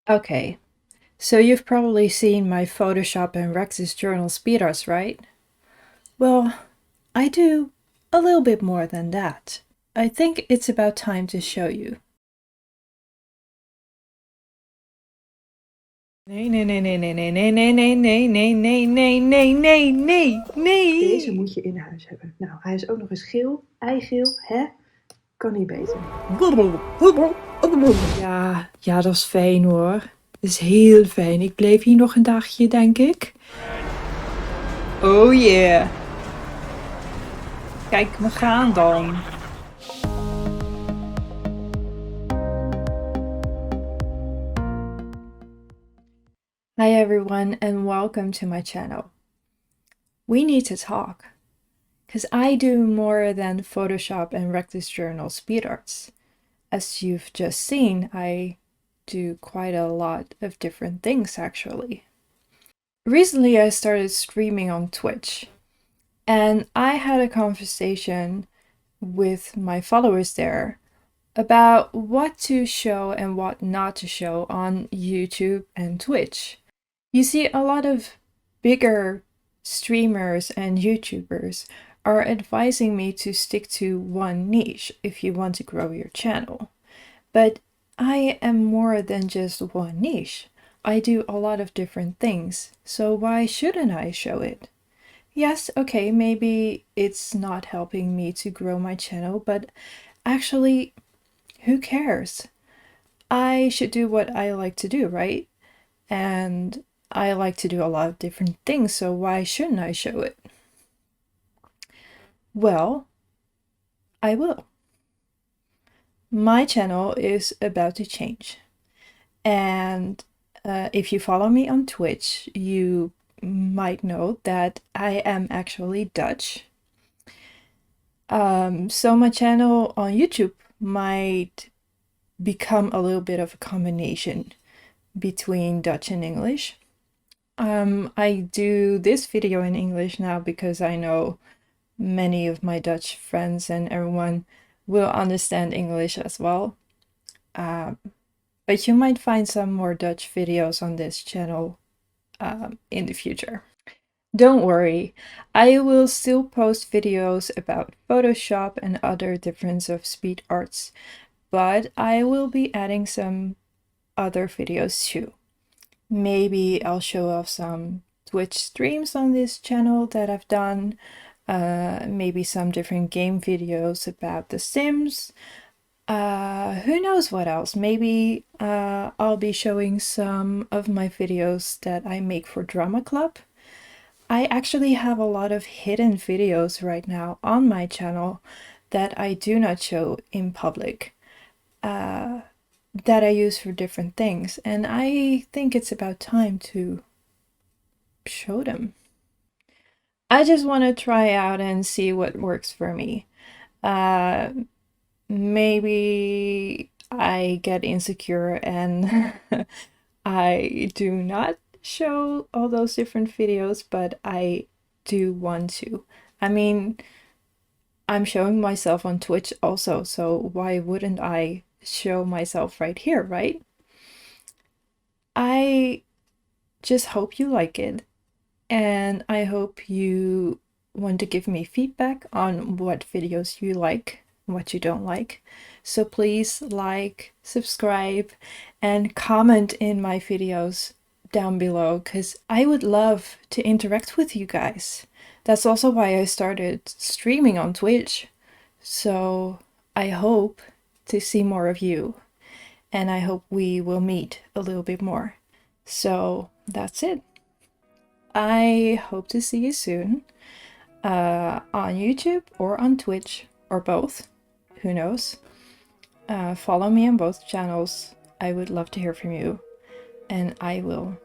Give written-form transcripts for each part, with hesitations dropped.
Okay, so you've probably seen my Photoshop and Rex's journal speeders, right? Well, I do a little bit more than that. I think it's about time to show you. Nee, nee, nee, nee, nee, nee, nee, nee, nee, nee, nee, nee, nee, nee, nee, nee, nee. Deze moet je in huis hebben. Nou, hij is ook nog eens geel, eigeel, hè? Kan niet beter. Ja, dat is fijn hoor. Dat is heel fijn. Ik blijf hier nog een dagje, denk ik. Oh yeah. Kijk, we gaan dan. Hi everyone and welcome to my channel. We need to talk, because I do more than Photoshop and Rectus Journal speed arts. As you've just seen, I do quite a lot of different things actually. Recently I started streaming on Twitch, and I had a conversation with my followers there about what to show and what not to show on YouTube and Twitch. You see, a lot of bigger streamers and YouTubers are advising me to stick to one niche if you want to grow your channel. But I am more than just one niche. I do a lot of different things, so why shouldn't I show it? Yes, okay, maybe it's not helping me to grow my channel, but actually, who cares? I should do what I like to do, right? And I like to do a lot of different things, so why shouldn't I show it? Well, I will. My channel is about to change. And if you follow me on Twitch, you might know that I am actually Dutch. So my channel on YouTube might become a little bit of a combination between Dutch and English. I do this video in English now because I know many of my Dutch friends and everyone will understand English as well. But you might find some more Dutch videos on this channel in the future. Don't worry, I will still post videos about Photoshop and other different of speed arts, but I will be adding some other videos too. Maybe I'll show off some Twitch streams on this channel that I've done, maybe some different game videos about The Sims. Who knows what else? Maybe I'll be showing some of my videos that I make for Drama Club. I actually have a lot of hidden videos right now on my channel that I do not show in public, that I use for different things, and I think it's about time to show them. I just want to try out and see what works for me. Maybe I get insecure and I do not show all those different videos, but I do want to. I mean, I'm showing myself on Twitch also, so why wouldn't I show myself right here, right? I just hope you like it, and I hope you want to give me feedback on what videos you like, what you don't like. So please like, subscribe, and comment in my videos down below, because I would love to interact with you guys. That's also why I started streaming on Twitch. So I hope to see more of you, and I hope we will meet a little bit more. So that's it. I hope to see you soon on YouTube or on Twitch or both. Who knows? Follow me on both channels. I would love to hear from you, and I will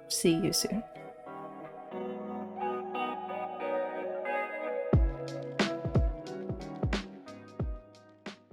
see you soon.